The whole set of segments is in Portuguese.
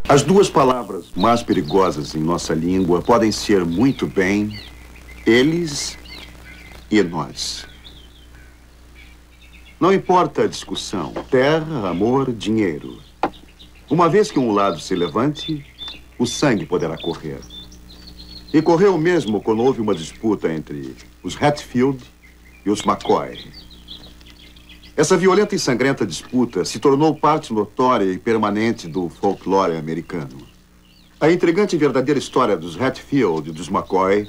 As duas palavras mais perigosas em nossa língua podem ser muito bem eles e nós. Não importa a discussão, terra, amor, dinheiro. Uma vez que um lado se levante, o sangue poderá correr. E correu mesmo quando houve uma disputa entre os Hatfield e os McCoy. Essa violenta e sangrenta disputa se tornou parte notória e permanente do folclore americano. A intrigante e verdadeira história dos Hatfield e dos McCoy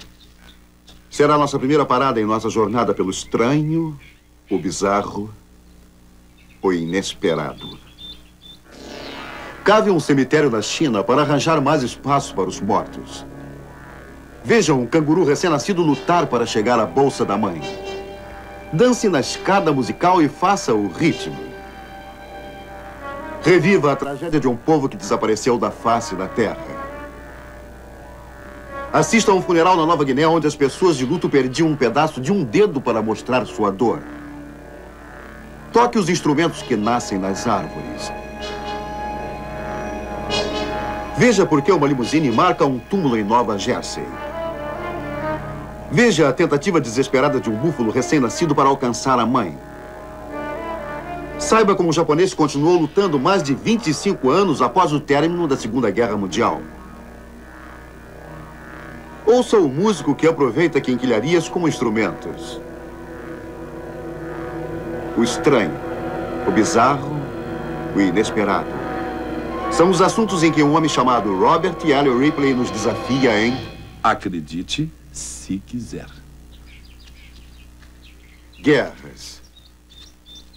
será nossa primeira parada em nossa jornada pelo estranho, o bizarro, o inesperado. Cave um cemitério na China para arranjar mais espaço para os mortos. Veja um canguru recém-nascido lutar para chegar à bolsa da mãe. Dance na escada musical e faça o ritmo. Reviva a tragédia de um povo que desapareceu da face da terra. Assista a um funeral na Nova Guiné onde as pessoas de luto perdiam um pedaço de um dedo para mostrar sua dor. Toque os instrumentos que nascem nas árvores. Veja por que uma limusine marca um túmulo em Nova Jersey. Veja a tentativa desesperada de um búfalo recém-nascido para alcançar a mãe. Saiba como o japonês continuou lutando mais de 25 anos após o término da Segunda Guerra Mundial. Ouça o músico que aproveita quinquilharias como instrumentos. O estranho, o bizarro, o inesperado. São os assuntos em que um homem chamado Robert L. Ripley nos desafia em... Acredite se quiser. Guerras.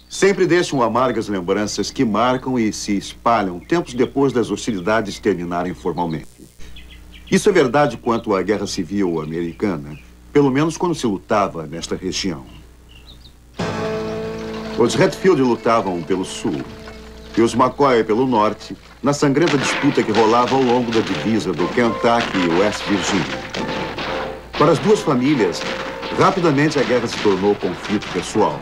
Sempre deixam amargas lembranças que marcam e se espalham tempos depois das hostilidades terminarem formalmente. Isso é verdade quanto à Guerra Civil Americana, pelo menos quando se lutava nesta região. Os Hatfield lutavam pelo sul e os McCoy pelo norte, na sangrenta disputa que rolava ao longo da divisa do Kentucky e West Virginia. Para as duas famílias, rapidamente a guerra se tornou conflito pessoal.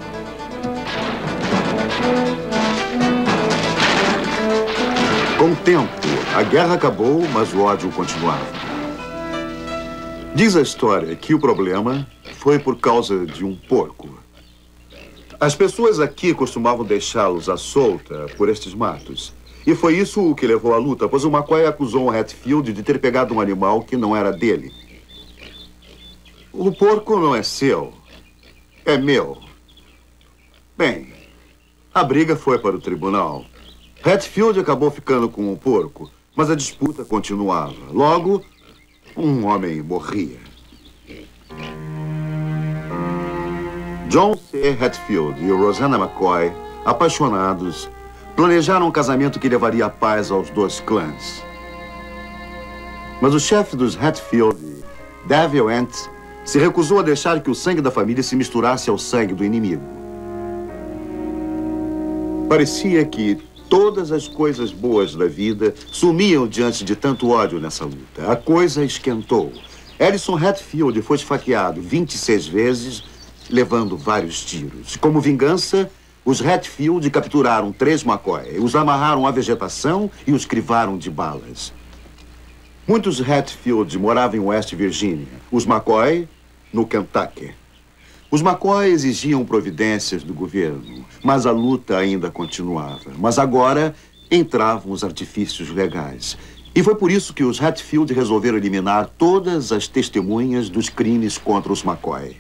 Com o tempo, a guerra acabou, mas o ódio continuava. Diz a história que o problema foi por causa de um porco. As pessoas aqui costumavam deixá-los à solta por estes matos. E foi isso o que levou à luta, pois o McCoy acusou o Hatfield de ter pegado um animal que não era dele. O porco não é seu, é meu. Bem, a briga foi para o tribunal. Hatfield acabou ficando com o porco, mas a disputa continuava. Logo, um homem morria. John C. Hatfield e Rosanna McCoy, apaixonados, planejaram um casamento que levaria a paz aos dois clãs. Mas o chefe dos Hatfield, Davey Ent, se recusou a deixar que o sangue da família se misturasse ao sangue do inimigo. Parecia que todas as coisas boas da vida sumiam diante de tanto ódio nessa luta. A coisa esquentou. Ellison Hatfield foi esfaqueado 26 vezes, levando vários tiros. Como vingança, os Hatfield capturaram 3 McCoy, os amarraram à vegetação e os crivaram de balas. Muitos Hatfield moravam em West Virginia, os McCoy no Kentucky. Os McCoy exigiam providências do governo, mas a luta ainda continuava. Mas agora entravam os artifícios legais. E foi por isso que os Hatfield resolveram eliminar todas as testemunhas dos crimes contra os McCoy.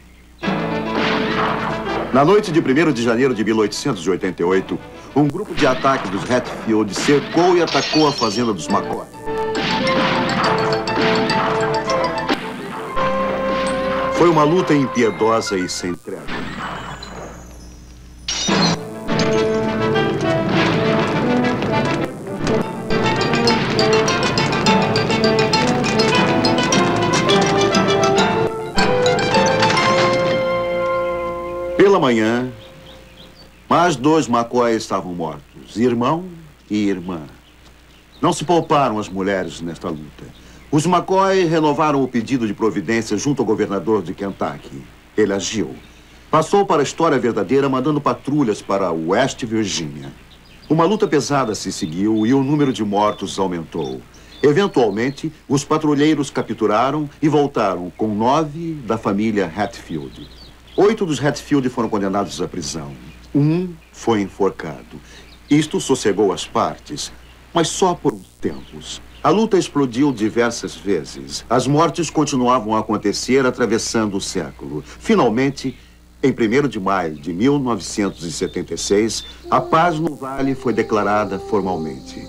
Na noite de 1º de janeiro de 1888, um grupo de ataque dos Hatfield cercou e atacou a fazenda dos McCoy. Foi uma luta impiedosa e sem trégua. Pela manhã, mais 2 McCoy estavam mortos, irmão e irmã. Não se pouparam as mulheres nesta luta. Os McCoy renovaram o pedido de providência junto ao governador de Kentucky. Ele agiu. Passou para a história verdadeira mandando patrulhas para West Virginia. Uma luta pesada se seguiu e o número de mortos aumentou. Eventualmente, os patrulheiros capturaram e voltaram com 9 da família Hatfield. 8 dos Hatfield foram condenados à prisão. 1 foi enforcado. Isto sossegou as partes, mas só por uns tempos. A luta explodiu diversas vezes. As mortes continuavam a acontecer atravessando o século. Finalmente, em 1º de maio de 1976, a paz no Vale foi declarada formalmente.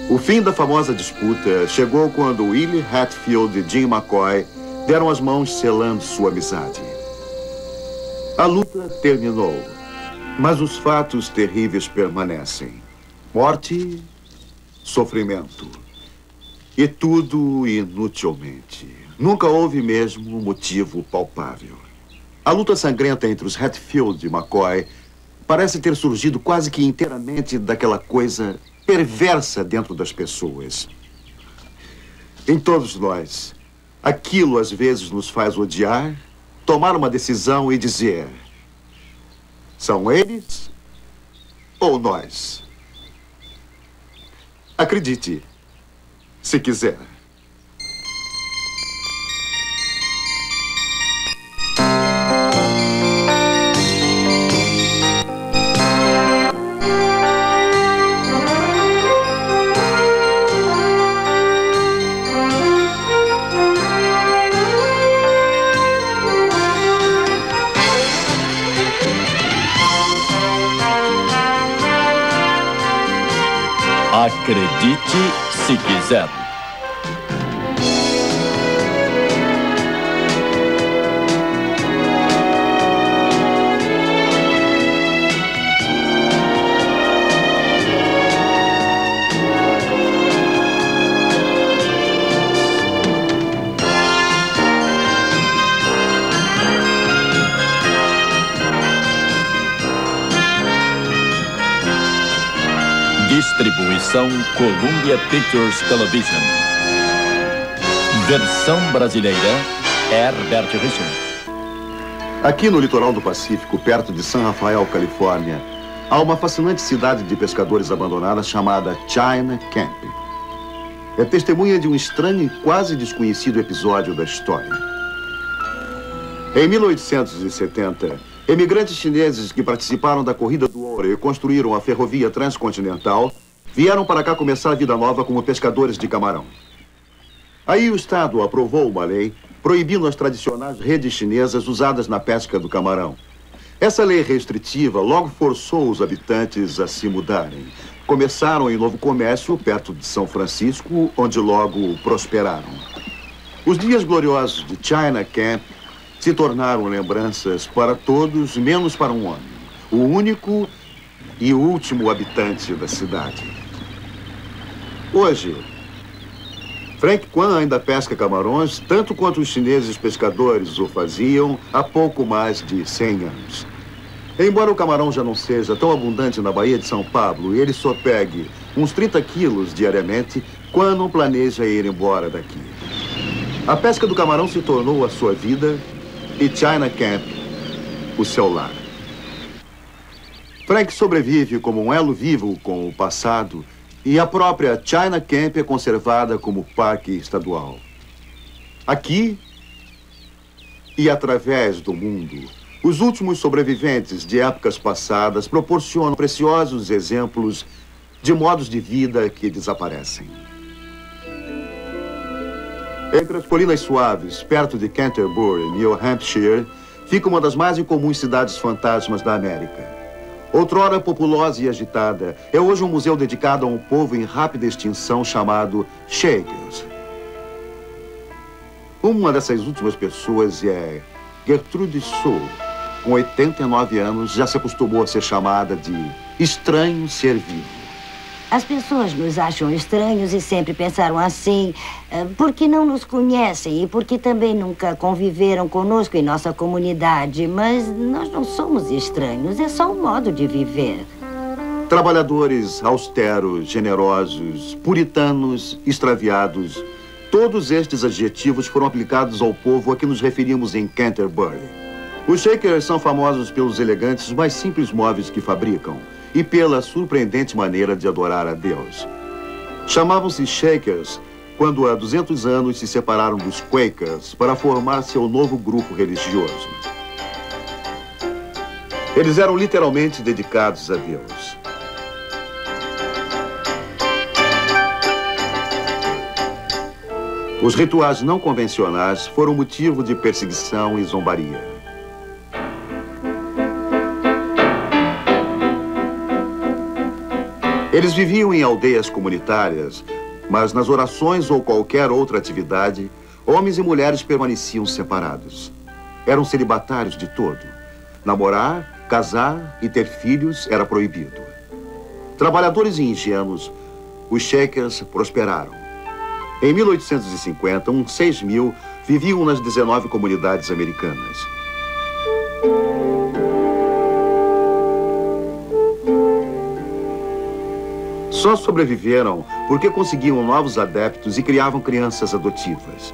O fim da famosa disputa chegou quando Willie Hatfield e Jim McCoy deram as mãos selando sua amizade. A luta terminou, mas os fatos terríveis permanecem. Morte, sofrimento, e tudo inutilmente. Nunca houve mesmo motivo palpável. A luta sangrenta entre os Hatfield e McCoy parece ter surgido quase que inteiramente daquela coisa perversa dentro das pessoas. Em todos nós, aquilo às vezes nos faz odiar, tomar uma decisão e dizer: são eles ou nós? Acredite, se quiser. Acredite se quiser. Distribuição Columbia Pictures Television. Versão brasileira, Herbert Richards. Aqui no litoral do Pacífico, perto de San Rafael, Califórnia, há uma fascinante cidade de pescadores abandonada chamada China Camp. É testemunha de um estranho e quase desconhecido episódio da história. Em 1870, emigrantes chineses que participaram da Corrida do Ouro e construíram a ferrovia transcontinental vieram para cá começar a vida nova como pescadores de camarão. Aí o Estado aprovou uma lei proibindo as tradicionais redes chinesas usadas na pesca do camarão. Essa lei restritiva logo forçou os habitantes a se mudarem. Começaram em novo comércio perto de São Francisco, onde logo prosperaram. Os dias gloriosos de China Camp se tornaram lembranças para todos, menos para um homem, o único e último habitante da cidade. Hoje, Frank Kwan ainda pesca camarões, tanto quanto os chineses pescadores o faziam há pouco mais de 100 anos. Embora o camarão já não seja tão abundante na Baía de São Pablo e ele só pegue uns 30 quilos diariamente, Kwan não planeja ir embora daqui. A pesca do camarão se tornou a sua vida e China Camp o seu lar. Frank sobrevive como um elo vivo com o passado e a própria China Camp é conservada como parque estadual. Aqui e através do mundo, os últimos sobreviventes de épocas passadas proporcionam preciosos exemplos de modos de vida que desaparecem. Entre as colinas suaves, perto de Canterbury, New Hampshire, fica uma das mais incomuns cidades fantasmas da América. Outrora populosa e agitada, é hoje um museu dedicado a um povo em rápida extinção chamado Shakers. Uma dessas últimas pessoas é Gertrude Sue. Com 89 anos, já se acostumou a ser chamada de estranho ser vivo. As pessoas nos acham estranhos e sempre pensaram assim, porque não nos conhecem e porque também nunca conviveram conosco em nossa comunidade. Mas nós não somos estranhos, é só um modo de viver. Trabalhadores austeros, generosos, puritanos, extraviados, todos estes adjetivos foram aplicados ao povo a que nos referimos em Canterbury. Os Shakers são famosos pelos elegantes, mais simples móveis que fabricam e pela surpreendente maneira de adorar a Deus. Chamavam-se Shakers quando há 200 anos se separaram dos Quakers para formar seu novo grupo religioso. Eles eram literalmente dedicados a Deus. Os rituais não convencionais foram motivo de perseguição e zombaria. Eles viviam em aldeias comunitárias, mas nas orações ou qualquer outra atividade, homens e mulheres permaneciam separados. Eram celibatários de todo. Namorar, casar e ter filhos era proibido. Trabalhadores e ingênuos, os Shakers prosperaram. Em 1850, uns 6.000 viviam nas 19 comunidades americanas. Só sobreviveram porque conseguiam novos adeptos e criavam crianças adotivas.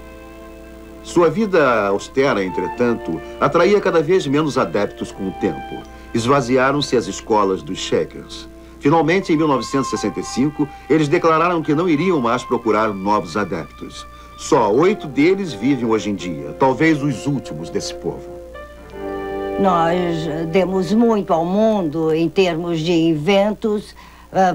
Sua vida austera, entretanto, atraía cada vez menos adeptos com o tempo. Esvaziaram-se as escolas dos Shakers. Finalmente, em 1965, eles declararam que não iriam mais procurar novos adeptos. Só 8 deles vivem hoje em dia, talvez os últimos desse povo. Nós demos muito ao mundo em termos de inventos,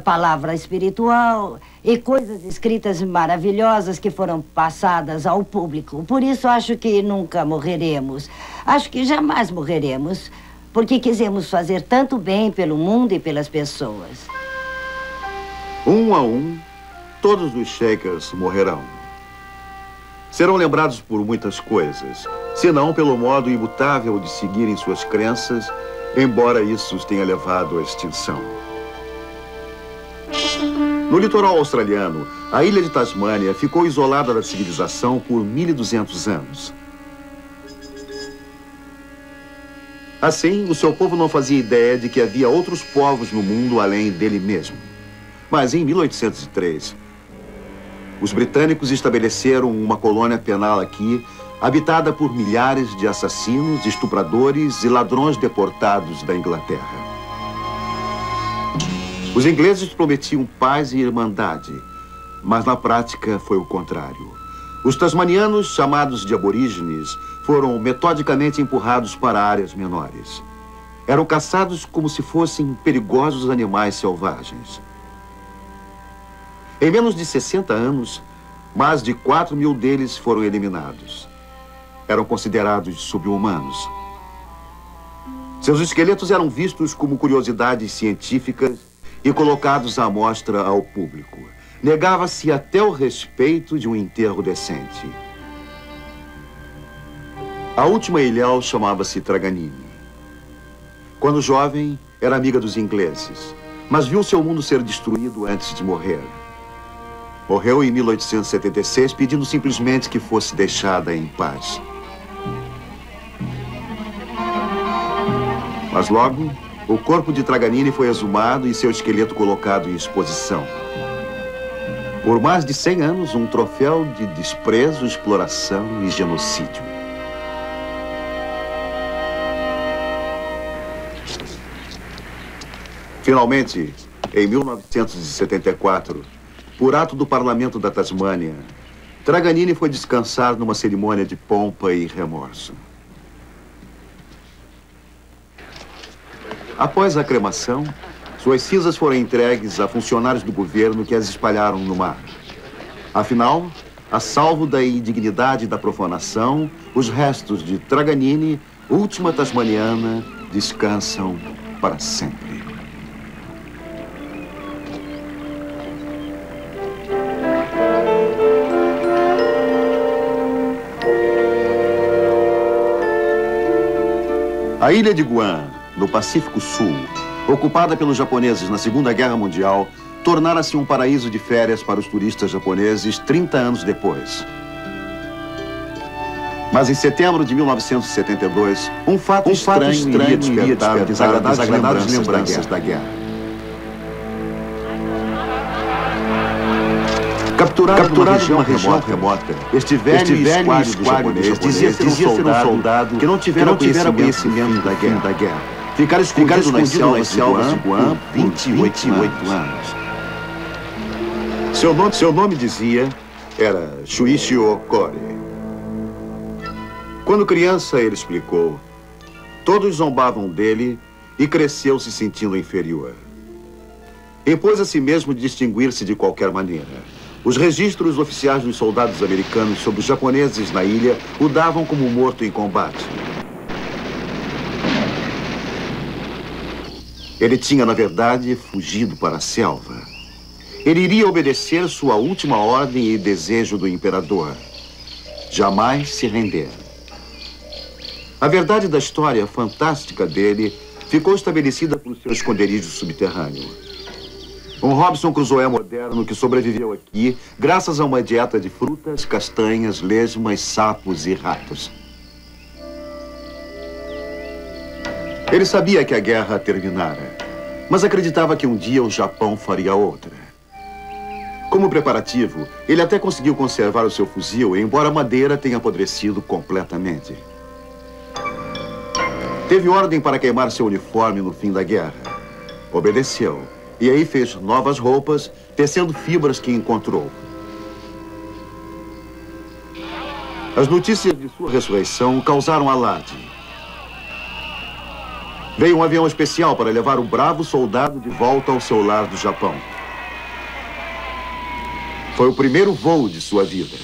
palavra espiritual e coisas escritas maravilhosas que foram passadas ao público. Por isso, acho que nunca morreremos. Acho que jamais morreremos, porque quisemos fazer tanto bem pelo mundo e pelas pessoas. Um a um, todos os Shakers morrerão. Serão lembrados por muitas coisas, senão pelo modo imutável de seguirem suas crenças, embora isso os tenha levado à extinção. No litoral australiano, a ilha de Tasmânia ficou isolada da civilização por 1.200 anos. Assim, o seu povo não fazia ideia de que havia outros povos no mundo além dele mesmo. Mas em 1803, os britânicos estabeleceram uma colônia penal aqui, habitada por milhares de assassinos, estupradores e ladrões deportados da Inglaterra. Os ingleses prometiam paz e irmandade, mas na prática foi o contrário. Os tasmanianos, chamados de aborígenes, foram metodicamente empurrados para áreas menores. Eram caçados como se fossem perigosos animais selvagens. Em menos de 60 anos, mais de 4.000 deles foram eliminados. Eram considerados sub-humanos. Seus esqueletos eram vistos como curiosidades científicas e colocados à mostra ao público. Negava-se até o respeito de um enterro decente. A última ilhéu chamava-se Truganini. Quando jovem, era amiga dos ingleses, mas viu seu mundo ser destruído antes de morrer. Morreu em 1876, pedindo simplesmente que fosse deixada em paz. Mas logo, o corpo de Truganini foi exumado e seu esqueleto colocado em exposição. Por mais de 100 anos, um troféu de desprezo, exploração e genocídio. Finalmente, em 1974, por ato do Parlamento da Tasmânia, Truganini foi descansar numa cerimônia de pompa e remorso. Após a cremação, suas cinzas foram entregues a funcionários do governo que as espalharam no mar. Afinal, a salvo da indignidade e da profanação, os restos de Truganini, última tasmaniana, descansam para sempre. A ilha de Guam, no Pacífico Sul, ocupada pelos japoneses na Segunda Guerra Mundial, tornara-se um paraíso de férias para os turistas japoneses 30 anos depois. Mas em setembro de 1972, um fato estranho iria despertar desagradáveis lembranças da guerra. Capturado Capturado numa região remota. Este velho esquadro japonês dizia ser um soldado que não tivera conhecimento da guerra. Ficar escondido nas selvas de Guam por 28 anos. Seu nome dizia era Shuichi Okori. Quando criança, ele explicou, todos zombavam dele e cresceu se sentindo inferior. Impôs a si mesmo distinguir-se de qualquer maneira. Os registros oficiais dos soldados americanos sobre os japoneses na ilha o davam como morto em combate. Ele tinha, na verdade, fugido para a selva. Ele iria obedecer sua última ordem e desejo do imperador. Jamais se render. A verdade da história fantástica dele ficou estabelecida pelo seu esconderijo subterrâneo. Um Robinson Crusoe moderno que sobreviveu aqui graças a uma dieta de frutas, castanhas, lesmas, sapos e ratos. Ele sabia que a guerra terminara, mas acreditava que um dia o Japão faria outra. Como preparativo, ele até conseguiu conservar o seu fuzil, embora a madeira tenha apodrecido completamente. Teve ordem para queimar seu uniforme no fim da guerra. Obedeceu. E aí fez novas roupas, tecendo fibras que encontrou. As notícias de sua ressurreição causaram alarde. Veio um avião especial para levar o bravo soldado de volta ao seu lar do Japão. Foi o primeiro voo de sua vida.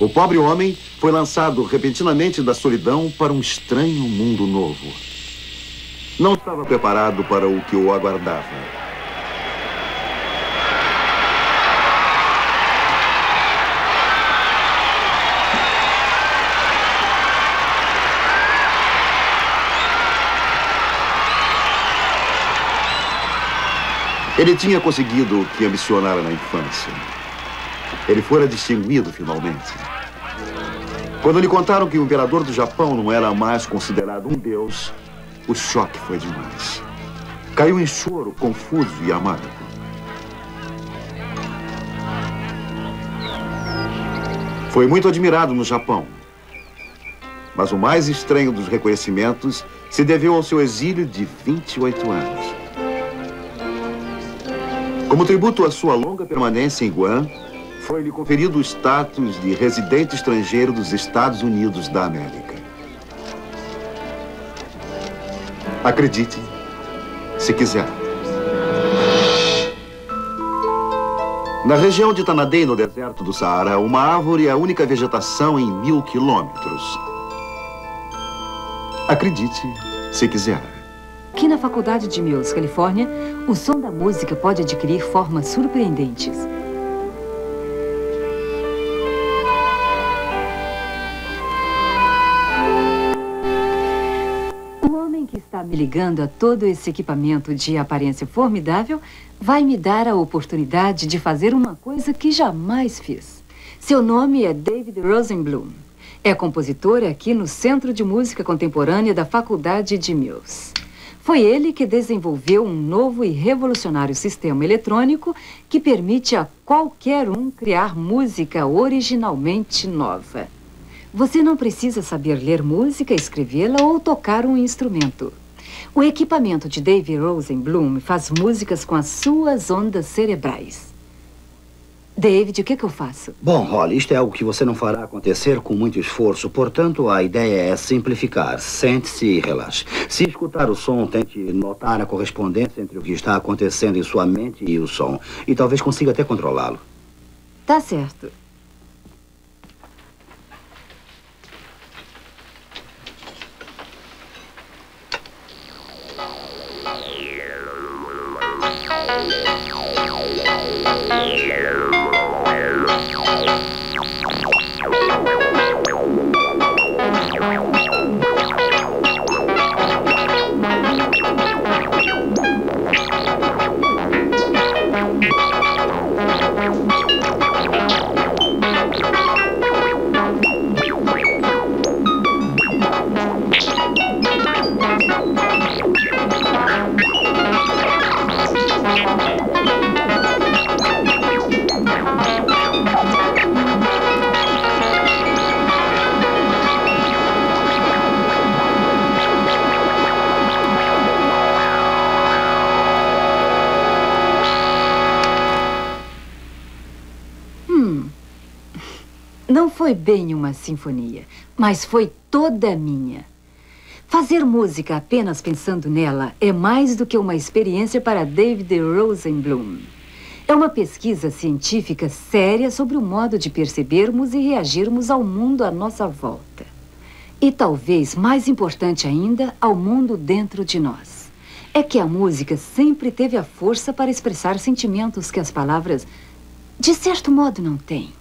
O pobre homem foi lançado repentinamente da solidão para um estranho mundo novo. Não estava preparado para o que o aguardava. Ele tinha conseguido o que ambicionara na infância. Ele fora distinguido finalmente. Quando lhe contaram que o imperador do Japão não era mais considerado um deus, o choque foi demais. Caiu em choro, confuso e amargo. Foi muito admirado no Japão. Mas o mais estranho dos reconhecimentos se deveu ao seu exílio de 28 anos. Como tributo à sua longa permanência em Guam, foi-lhe conferido o status de residente estrangeiro dos Estados Unidos da América. Acredite, se quiser. Na região de Tanadei, no deserto do Saara, uma árvore é a única vegetação em 1000 quilômetros. Acredite, se quiser. Aqui na Faculdade de Mills, Califórnia, o som da música pode adquirir formas surpreendentes. Está me ligando a todo esse equipamento de aparência formidável, vai me dar a oportunidade de fazer uma coisa que jamais fiz. Seu nome é David Rosenblum. É compositor aqui no Centro de Música Contemporânea da Faculdade de Mills. Foi ele que desenvolveu um novo e revolucionário sistema eletrônico que permite a qualquer um criar música originalmente nova. Você não precisa saber ler música, escrevê-la ou tocar um instrumento. O equipamento de David Rosenblum faz músicas com as suas ondas cerebrais. David, o que eu faço? Bom, Holly, isto é algo que você não fará acontecer com muito esforço. Portanto, a ideia é simplificar. Sente-se e relaxe. Se escutar o som, tente notar a correspondência entre o que está acontecendo em sua mente e o som. E talvez consiga até controlá-lo. Tá certo. foi bem uma sinfonia, mas foi toda minha. Fazer música apenas pensando nela é mais do que uma experiência para David Rosenblum. É uma pesquisa científica séria sobre o modo de percebermos e reagirmos ao mundo à nossa volta. E talvez mais importante ainda, ao mundo dentro de nós. É que a música sempre teve a força para expressar sentimentos que as palavras, de certo modo, não têm.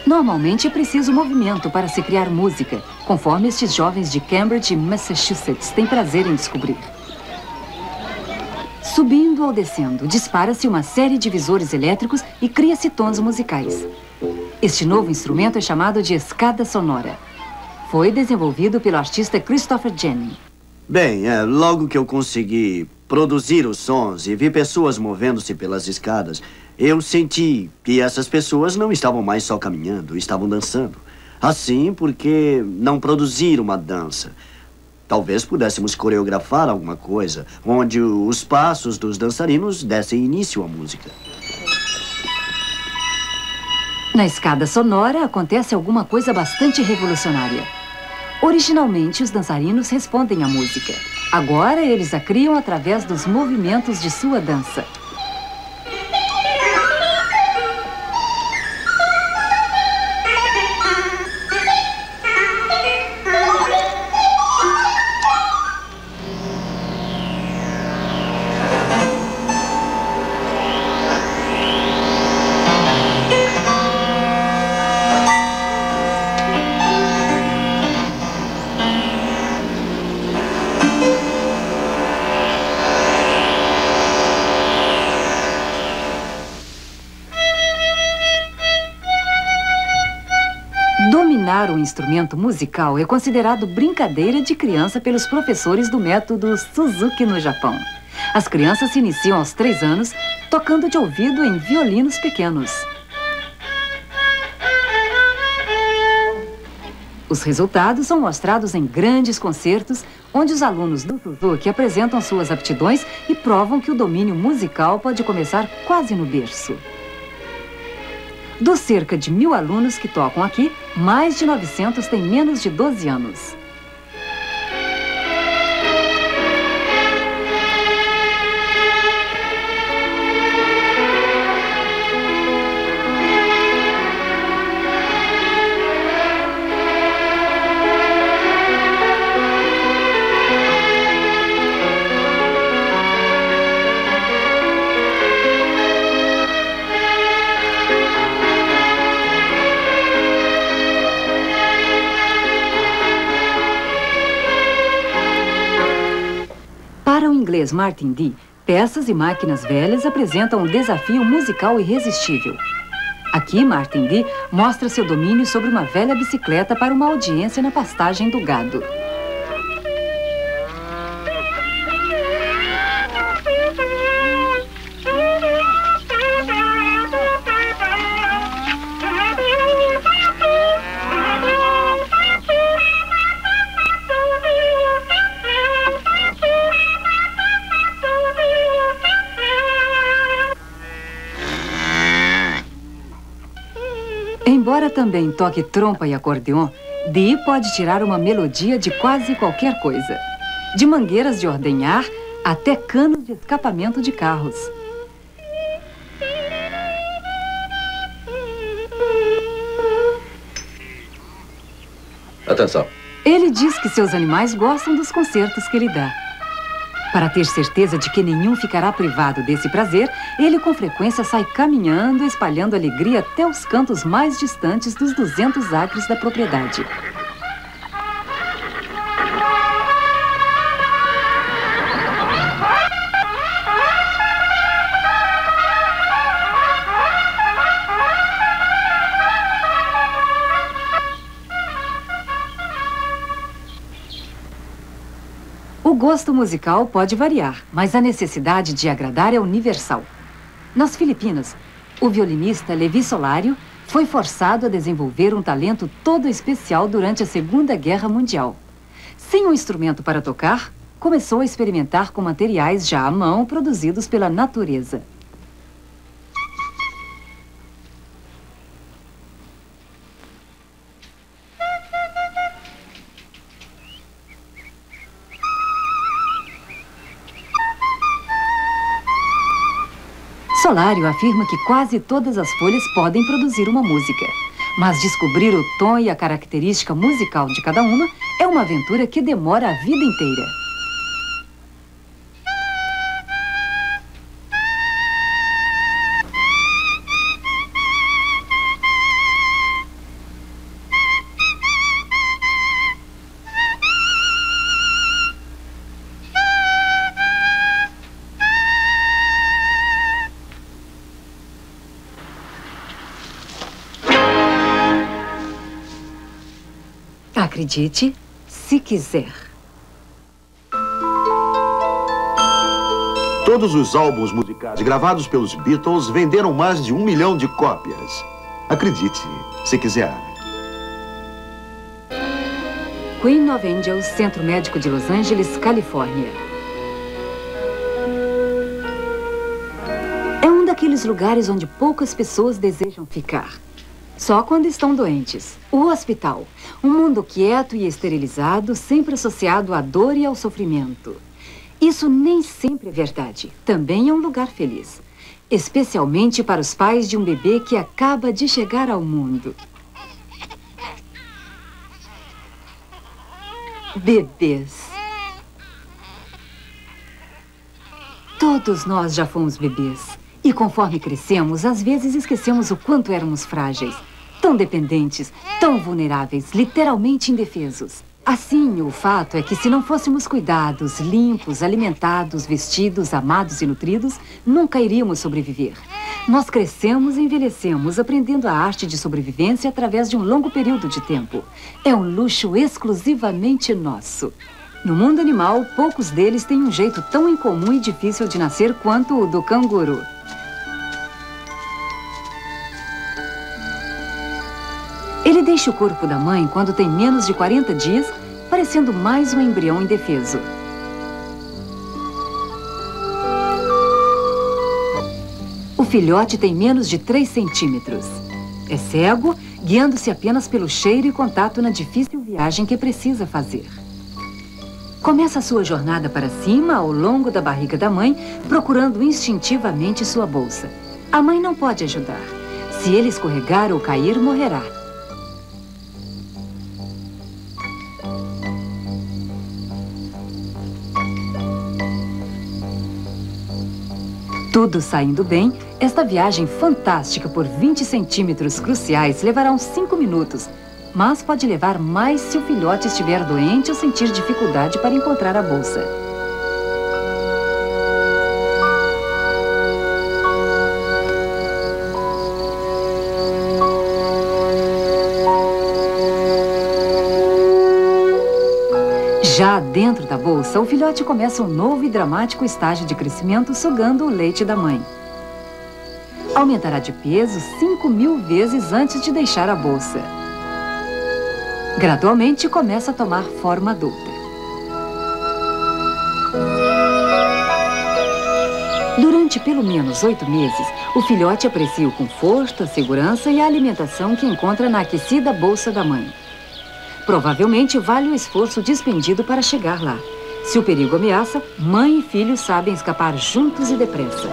Normalmente é preciso movimento para se criar música, conforme estes jovens de Cambridge, Massachusetts, têm prazer em descobrir. Subindo ou descendo, dispara-se uma série de visores elétricos e cria-se tons musicais. Este novo instrumento é chamado de escada sonora. Foi desenvolvido pelo artista Christopher Jennings. Bem, logo que eu consegui produzir os sons e vi pessoas movendo-se pelas escadas, eu senti que essas pessoas não estavam mais só caminhando, estavam dançando. Assim, por que não produzir uma dança? Talvez pudéssemos coreografar alguma coisa, onde os passos dos dançarinos dessem início à música. Na escada sonora acontece alguma coisa bastante revolucionária. Originalmente, os dançarinos respondem à música. Agora, eles a criam através dos movimentos de sua dança. Dominar um instrumento musical é considerado brincadeira de criança pelos professores do método Suzuki no Japão. As crianças se iniciam aos 3 anos, tocando de ouvido em violinos pequenos. Os resultados são mostrados em grandes concertos, onde os alunos do Suzuki apresentam suas aptidões e provam que o domínio musical pode começar quase no berço. Dos cerca de 1000 alunos que tocam aqui, mais de 900 têm menos de 12 anos. Para o inglês Martin Dee, peças e máquinas velhas apresentam um desafio musical irresistível. Aqui, Martin Dee mostra seu domínio sobre uma velha bicicleta para uma audiência na pastagem do gado. Embora também toque trompa e acordeon, Dee pode tirar uma melodia de quase qualquer coisa. De mangueiras de ordenhar até canos de escapamento de carros. Atenção. Ele diz que seus animais gostam dos concertos que ele dá. Para ter certeza de que nenhum ficará privado desse prazer, ele com frequência sai caminhando, espalhando alegria até os cantos mais distantes dos 200 acres da propriedade. O gosto musical pode variar, mas a necessidade de agradar é universal. Nas Filipinas, o violinista Levi Solario foi forçado a desenvolver um talento todo especial durante a Segunda Guerra Mundial. Sem um instrumento para tocar, começou a experimentar com materiais já à mão produzidos pela natureza. Solário afirma que quase todas as folhas podem produzir uma música. Mas descobrir o tom e a característica musical de cada uma é uma aventura que demora a vida inteira. Acredite, se quiser. Todos os álbuns musicais gravados pelos Beatles venderam mais de 1 milhão de cópias. Acredite, se quiser. Queen of Angels, Centro Médico de Los Angeles, Califórnia. É um daqueles lugares onde poucas pessoas desejam ficar. Só quando estão doentes. O hospital. Um mundo quieto e esterilizado, sempre associado à dor e ao sofrimento. Isso nem sempre é verdade. Também é um lugar feliz. Especialmente para os pais de um bebê que acaba de chegar ao mundo. Bebês. Todos nós já fomos bebês. E conforme crescemos, às vezes esquecemos o quanto éramos frágeis. Tão dependentes, tão vulneráveis, literalmente indefesos. Assim, o fato é que se não fôssemos cuidados, limpos, alimentados, vestidos, amados e nutridos, nunca iríamos sobreviver. Nós crescemos e envelhecemos, aprendendo a arte de sobrevivência através de um longo período de tempo. É um luxo exclusivamente nosso. No mundo animal, poucos deles têm um jeito tão incomum e difícil de nascer quanto o do canguru. Ele deixa o corpo da mãe quando tem menos de 40 dias, parecendo mais um embrião indefeso. O filhote tem menos de 3 centímetros. É cego, guiando-se apenas pelo cheiro e contato na difícil viagem que precisa fazer. Começa a sua jornada para cima, ao longo da barriga da mãe, procurando instintivamente sua bolsa. A mãe não pode ajudar. Se ele escorregar ou cair, morrerá. Tudo saindo bem, esta viagem fantástica por 20 centímetros cruciais levará uns 5 minutos, mas pode levar mais se o filhote estiver doente ou sentir dificuldade para encontrar a bolsa. Já dentro da bolsa, o filhote começa um novo e dramático estágio de crescimento sugando o leite da mãe. Aumentará de peso 5.000 vezes antes de deixar a bolsa. Gradualmente começa a tomar forma adulta. Durante pelo menos 8 meses, o filhote aprecia o conforto, a segurança e a alimentação que encontra na aquecida bolsa da mãe. Provavelmente vale o esforço despendido para chegar lá. Se o perigo ameaça, mãe e filho sabem escapar juntos e depressa.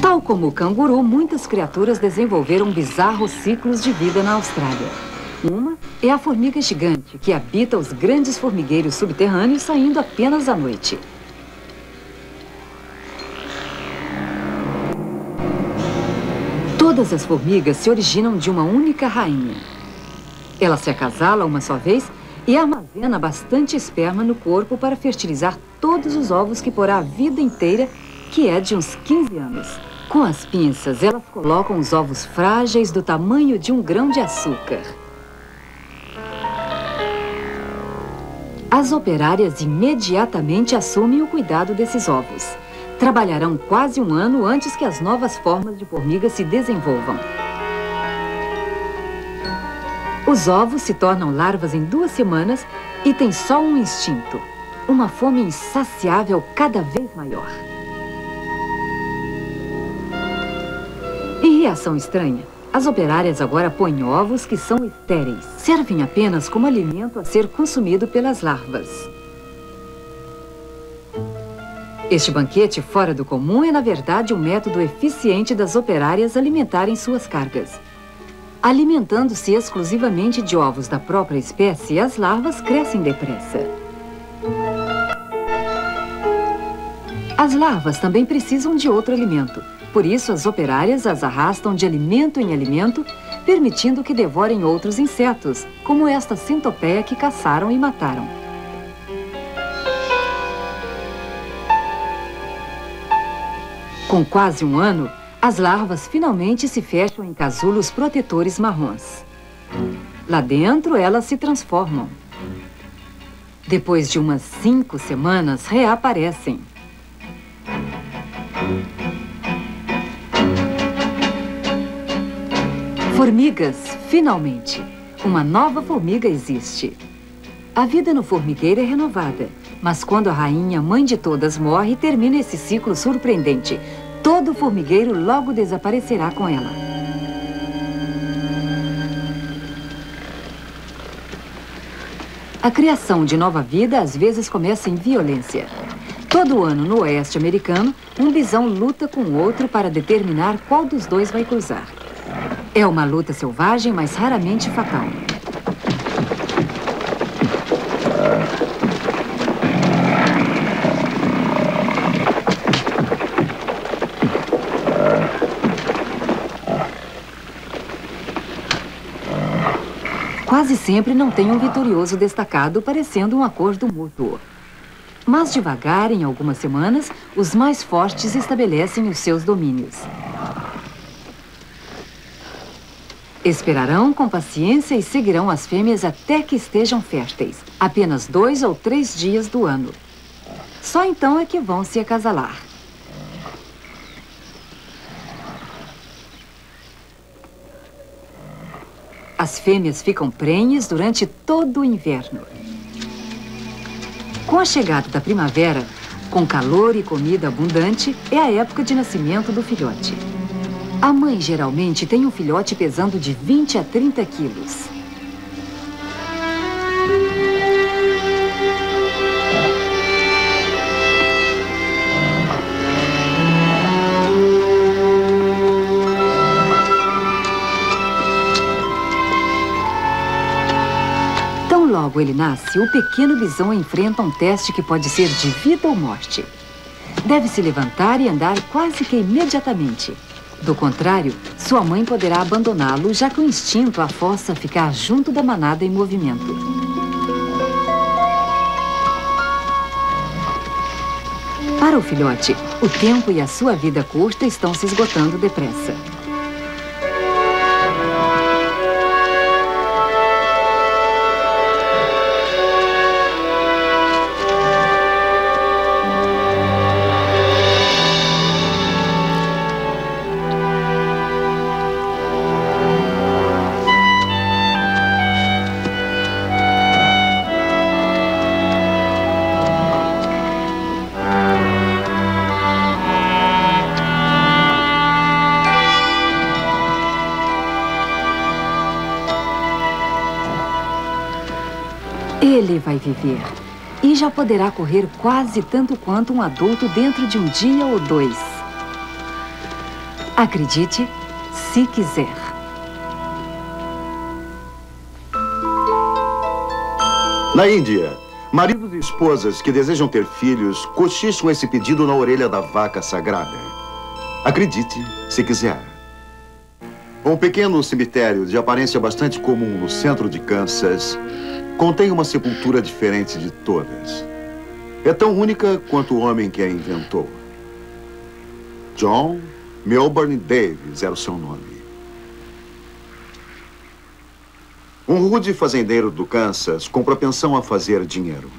Tal como o canguru, muitas criaturas desenvolveram bizarros ciclos de vida na Austrália. Uma é a formiga gigante, que habita os grandes formigueiros subterrâneos saindo apenas à noite. Todas as formigas se originam de uma única rainha. Ela se acasala uma só vez e armazena bastante esperma no corpo para fertilizar todos os ovos que porá a vida inteira, que é de uns 15 anos. Com as pinças, elas colocam os ovos frágeis do tamanho de um grão de açúcar. As operárias imediatamente assumem o cuidado desses ovos. Trabalharão quase um ano antes que as novas formas de formiga se desenvolvam. Os ovos se tornam larvas em 2 semanas e têm só um instinto: uma fome insaciável cada vez maior. Em reação estranha, as operárias agora põem ovos que são estéreis. Servem apenas como alimento a ser consumido pelas larvas. Este banquete fora do comum é, na verdade, um método eficiente das operárias alimentarem suas cargas. Alimentando-se exclusivamente de ovos da própria espécie, as larvas crescem depressa. As larvas também precisam de outro alimento. Por isso, as operárias as arrastam de alimento em alimento, permitindo que devorem outros insetos, como esta centopeia que caçaram e mataram. Com quase um ano, as larvas finalmente se fecham em casulos protetores marrons. Lá dentro, elas se transformam. Depois de umas 5 semanas, reaparecem. Formigas, finalmente. Uma nova formiga existe. A vida no formigueiro é renovada, mas quando a rainha, mãe de todas, morre, termina esse ciclo surpreendente. Todo formigueiro logo desaparecerá com ela. A criação de nova vida às vezes começa em violência. Todo ano, no oeste americano, um bisão luta com o outro para determinar qual dos dois vai cruzar. É uma luta selvagem, mas raramente fatal. Quase sempre não tem um vitorioso destacado, parecendo um acordo mútuo. Mas devagar, em algumas semanas, os mais fortes estabelecem os seus domínios. Esperarão com paciência e seguirão as fêmeas até que estejam férteis, apenas 2 ou 3 dias do ano. Só então é que vão se acasalar. As fêmeas ficam prenhes durante todo o inverno. Com a chegada da primavera, com calor e comida abundante, é a época de nascimento do filhote. A mãe geralmente tem um filhote pesando de 20 a 30 quilos. Logo ele nasce, o pequeno bisão enfrenta um teste que pode ser de vida ou morte. Deve se levantar e andar quase que imediatamente. Do contrário, sua mãe poderá abandoná-lo, já que o instinto a força a ficar junto da manada em movimento. Para o filhote, o tempo e a sua vida curta estão se esgotando depressa. Ele vai viver e já poderá correr quase tanto quanto um adulto dentro de um dia ou 2. Acredite, se quiser. Na Índia, maridos e esposas que desejam ter filhos cochicham esse pedido na orelha da vaca sagrada. Acredite, se quiser. Um pequeno cemitério de aparência bastante comum no centro de Kansas contém uma sepultura diferente de todas. É tão única quanto o homem que a inventou. John Milburn Davis era o seu nome. Um rude fazendeiro do Kansas com propensão a fazer dinheiro,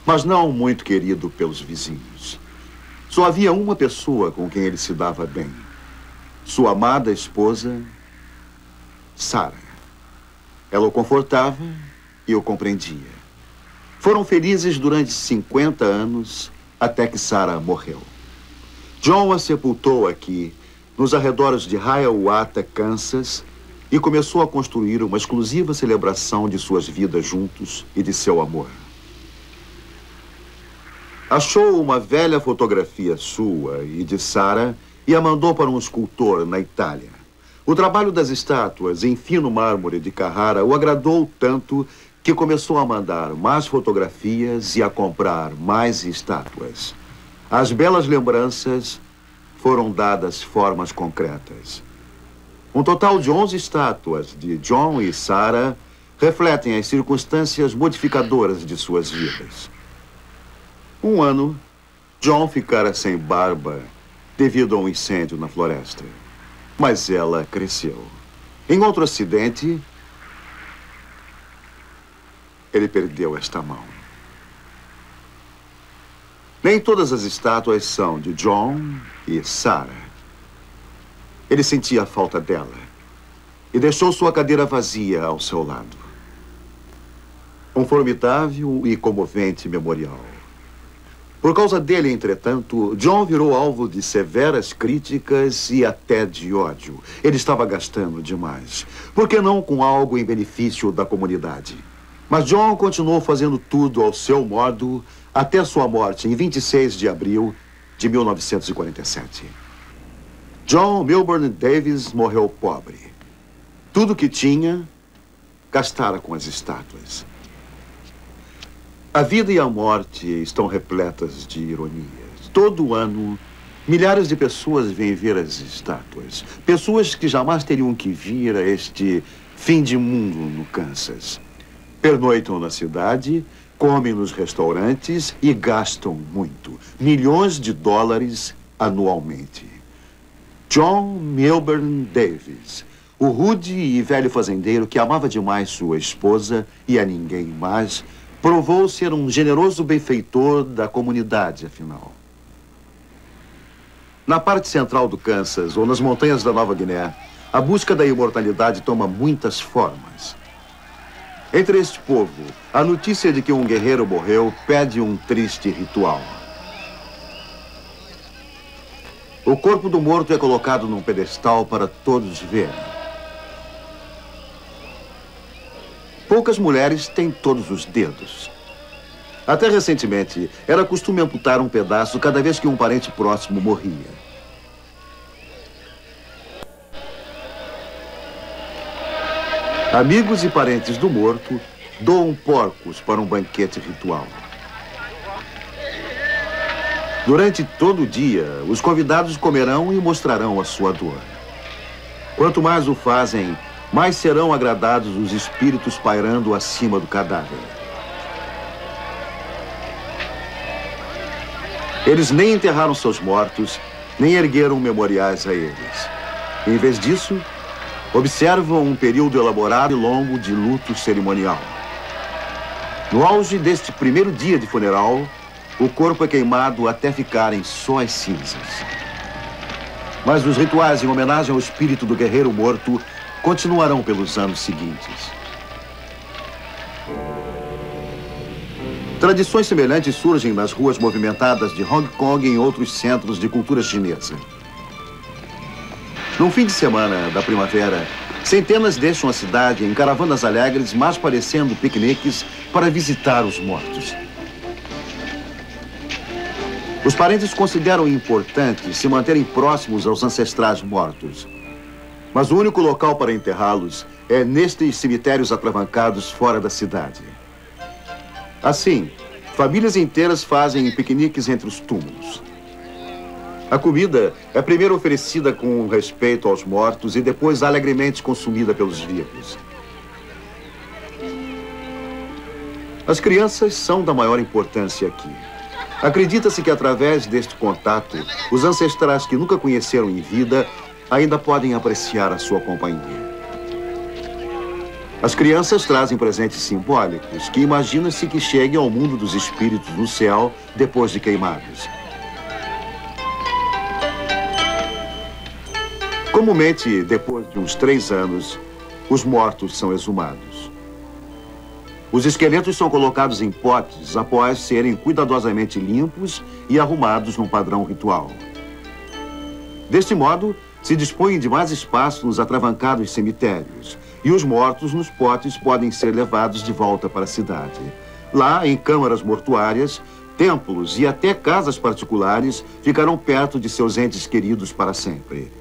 mas não muito querido pelos vizinhos. Só havia uma pessoa com quem ele se dava bem. Sua amada esposa, Sarah. Ela o confortava e o compreendia. Foram felizes durante 50 anos, até que Sarah morreu. John a sepultou aqui, nos arredores de Hiawatha, Kansas, e começou a construir uma exclusiva celebração de suas vidas juntos e de seu amor. Achou uma velha fotografia sua e de Sarah e a mandou para um escultor na Itália. O trabalho das estátuas em fino mármore de Carrara o agradou tanto que começou a mandar mais fotografias e a comprar mais estátuas. As belas lembranças foram dadas formas concretas. Um total de 11 estátuas de John e Sarah refletem as circunstâncias modificadoras de suas vidas. Um ano, John ficara sem barba devido a um incêndio na floresta. Mas ela cresceu. Em outro acidente, ele perdeu esta mão. Nem todas as estátuas são de John e Sarah. Ele sentia a falta dela e deixou sua cadeira vazia ao seu lado. Um formidável e comovente memorial. Por causa dele, entretanto, John virou alvo de severas críticas e até de ódio. Ele estava gastando demais. Por que não com algo em benefício da comunidade? Mas John continuou fazendo tudo ao seu modo até sua morte em 26 de abril de 1947. John Milburn Davis morreu pobre. Tudo que tinha, gastara com as estátuas. A vida e a morte estão repletas de ironias. Todo ano, milhares de pessoas vêm ver as estátuas. Pessoas que jamais teriam que vir a este fim de mundo no Kansas. Pernoitam na cidade, comem nos restaurantes e gastam muito. Milhões de dólares anualmente. John Milburn Davis, o rude e velho fazendeiro que amava demais sua esposa e a ninguém mais, provou ser um generoso benfeitor da comunidade, afinal. Na parte central do Kansas, ou nas montanhas da Nova Guiné, a busca da imortalidade toma muitas formas. Entre este povo, a notícia de que um guerreiro morreu pede um triste ritual. O corpo do morto é colocado num pedestal para todos verem. Poucas mulheres têm todos os dedos. Até recentemente, era costume amputar um pedaço cada vez que um parente próximo morria. Amigos e parentes do morto doam porcos para um banquete ritual. Durante todo o dia, os convidados comerão e mostrarão a sua dor. Quanto mais o fazem, mais serão agradados os espíritos pairando acima do cadáver. Eles nem enterraram seus mortos, nem ergueram memoriais a eles. Em vez disso, observam um período elaborado e longo de luto cerimonial. No auge deste primeiro dia de funeral, o corpo é queimado até ficarem só as cinzas. Mas os rituais em homenagem ao espírito do guerreiro morto continuarão pelos anos seguintes. Tradições semelhantes surgem nas ruas movimentadas de Hong Kong e em outros centros de cultura chinesa. Num fim de semana da primavera, centenas deixam a cidade em caravanas alegres, mais parecendo piqueniques, para visitar os mortos. Os parentes consideram importante se manterem próximos aos ancestrais mortos. Mas o único local para enterrá-los é nestes cemitérios atravancados fora da cidade. Assim, famílias inteiras fazem piqueniques entre os túmulos. A comida é primeiro oferecida com respeito aos mortos e depois alegremente consumida pelos vivos. As crianças são da maior importância aqui. Acredita-se que através deste contato, os ancestrais que nunca conheceram em vida ainda podem apreciar a sua companhia. As crianças trazem presentes simbólicos que imagina-se que cheguem ao mundo dos espíritos no céu depois de queimados. Comumente, depois de uns 3 anos, os mortos são exumados. Os esqueletos são colocados em potes após serem cuidadosamente limpos e arrumados num padrão ritual. Deste modo, se dispõem de mais espaço nos atravancados cemitérios, e os mortos nos potes podem ser levados de volta para a cidade. Lá, em câmaras mortuárias, templos e até casas particulares ficarão perto de seus entes queridos para sempre.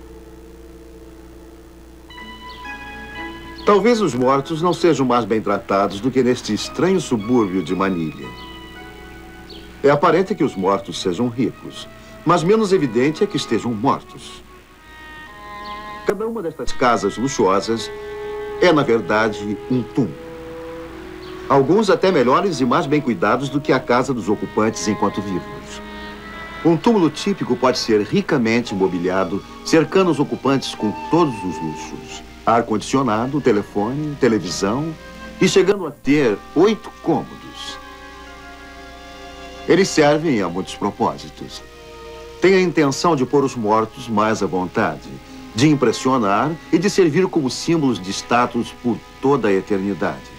Talvez os mortos não sejam mais bem tratados do que neste estranho subúrbio de Manilha. É aparente que os mortos sejam ricos, mas menos evidente é que estejam mortos. Cada uma destas casas luxuosas é, na verdade, um túmulo. Alguns até melhores e mais bem cuidados do que a casa dos ocupantes enquanto vivos. Um túmulo típico pode ser ricamente mobiliado, cercando os ocupantes com todos os luxos. Ar-condicionado, telefone, televisão e chegando a ter 8 cômodos. Eles servem a muitos propósitos. Tem a intenção de pôr os mortos mais à vontade, de impressionar e de servir como símbolos de status por toda a eternidade.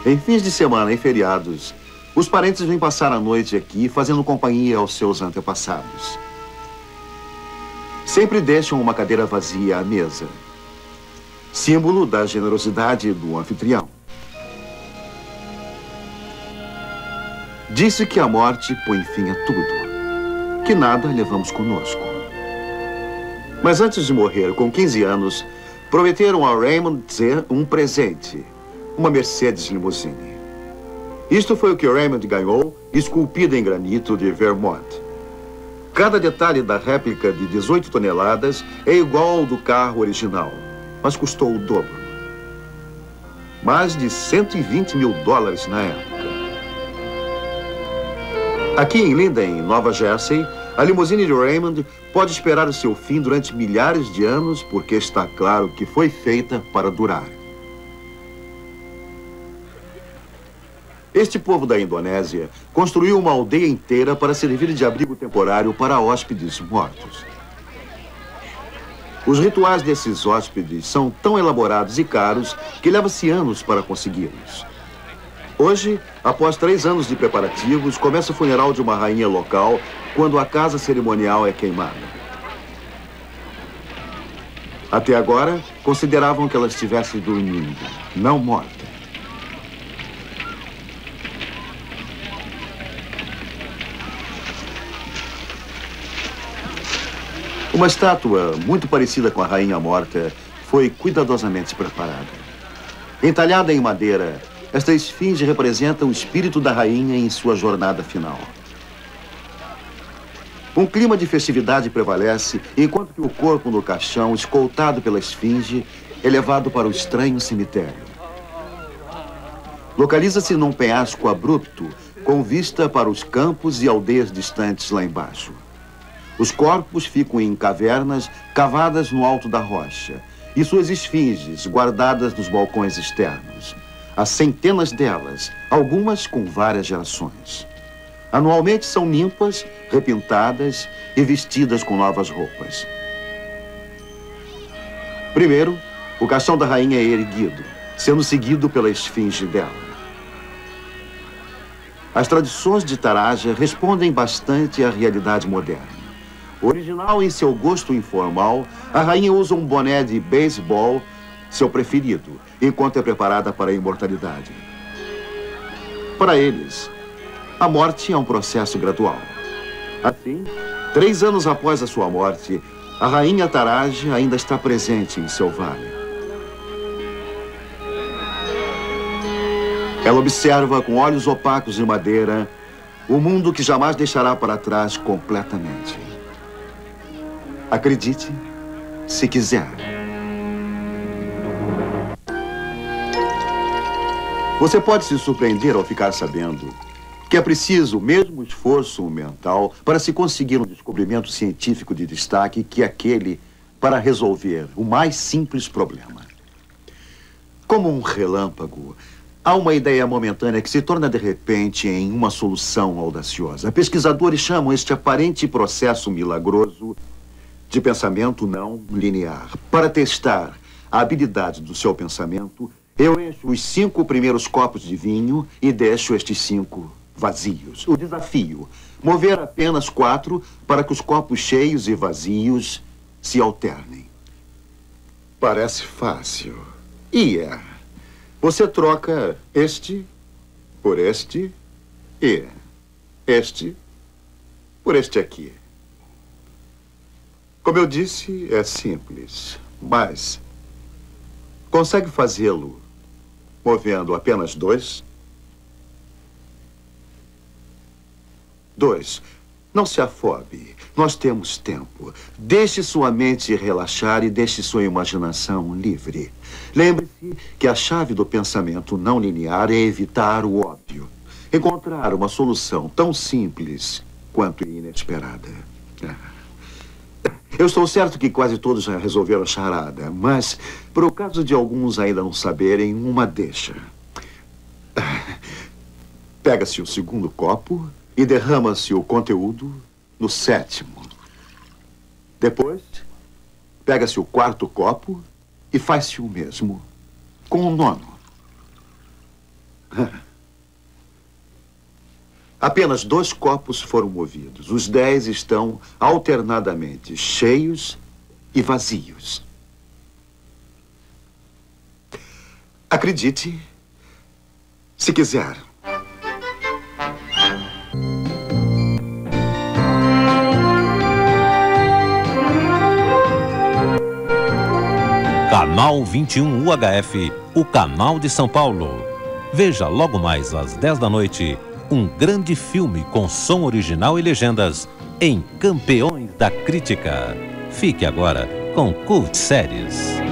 Em fins de semana e feriados, os parentes vêm passar a noite aqui, fazendo companhia aos seus antepassados. Sempre deixam uma cadeira vazia à mesa, símbolo da generosidade do anfitrião. Disse que a morte põe fim a tudo, que nada levamos conosco. Mas antes de morrer, com 15 anos, prometeram a Raymond um presente, uma Mercedes Limousine. Isto foi o que Raymond ganhou, esculpida em granito de Vermont. Cada detalhe da réplica de 18 toneladas é igual ao do carro original, mas custou o dobro. Mais de 120 mil dólares na época. Aqui em Linden, Nova Jersey, a limusine de Raymond pode esperar o seu fim durante milhares de anos, porque está claro que foi feita para durar. Este povo da Indonésia construiu uma aldeia inteira para servir de abrigo temporário para hóspedes mortos. Os rituais desses hóspedes são tão elaborados e caros que leva-se anos para consegui-los. Hoje, após 3 anos de preparativos, começa o funeral de uma rainha local quando a casa cerimonial é queimada. Até agora, consideravam que ela estivesse dormindo, não morta. Uma estátua muito parecida com a rainha morta foi cuidadosamente preparada. Entalhada em madeira, esta esfinge representa o espírito da rainha em sua jornada final. Um clima de festividade prevalece, enquanto que o corpo no caixão, escoltado pela esfinge, é levado para o estranho cemitério. Localiza-se num penhasco abrupto, com vista para os campos e aldeias distantes lá embaixo. Os corpos ficam em cavernas cavadas no alto da rocha e suas esfinges guardadas nos balcões externos. Há centenas delas, algumas com várias gerações. Anualmente são limpas, repintadas e vestidas com novas roupas. Primeiro, o caixão da rainha é erguido, sendo seguido pela esfinge dela. As tradições de Taraja respondem bastante à realidade moderna. Original em seu gosto informal, a rainha usa um boné de beisebol, seu preferido, enquanto é preparada para a imortalidade. Para eles, a morte é um processo gradual. Assim, 3 anos após a sua morte, a rainha Taraja ainda está presente em seu vale. Ela observa com olhos opacos de madeira o mundo que jamais deixará para trás completamente. Acredite, se quiser. Você pode se surpreender ao ficar sabendo que é preciso o mesmo esforço mental para se conseguir um descobrimento científico de destaque que aquele para resolver o mais simples problema. Como um relâmpago, há uma ideia momentânea que se torna de repente em uma solução audaciosa. Pesquisadores chamam este aparente processo milagroso de pensamento não linear. Para testar a habilidade do seu pensamento, eu encho os 5 primeiros copos de vinho e deixo estes 5 vazios. O desafio, mover apenas 4 para que os copos cheios e vazios se alternem. Parece fácil. E é. Você troca este por este E este por este aqui. Como eu disse, é simples, mas consegue fazê-lo movendo apenas 2? 2. Não se afobe. Nós temos tempo. Deixe sua mente relaxar e deixe sua imaginação livre. Lembre-se que a chave do pensamento não linear é evitar o óbvio. Encontrar uma solução tão simples quanto inesperada. Eu estou certo que quase todos já resolveram a charada, mas, por o caso de alguns ainda não saberem, uma deixa. Pega-se o segundo copo e derrama-se o conteúdo no 7º. Depois, pega-se o 4º copo e faz-se o mesmo com o 9º. Apenas 2 copos foram movidos. Os 10 estão alternadamente cheios e vazios. Acredite, se quiser. Canal 21 UHF, o canal de São Paulo. Veja logo mais às 10 da noite um grande filme com som original e legendas em Campeões da Crítica. Fique agora com Cult Séries.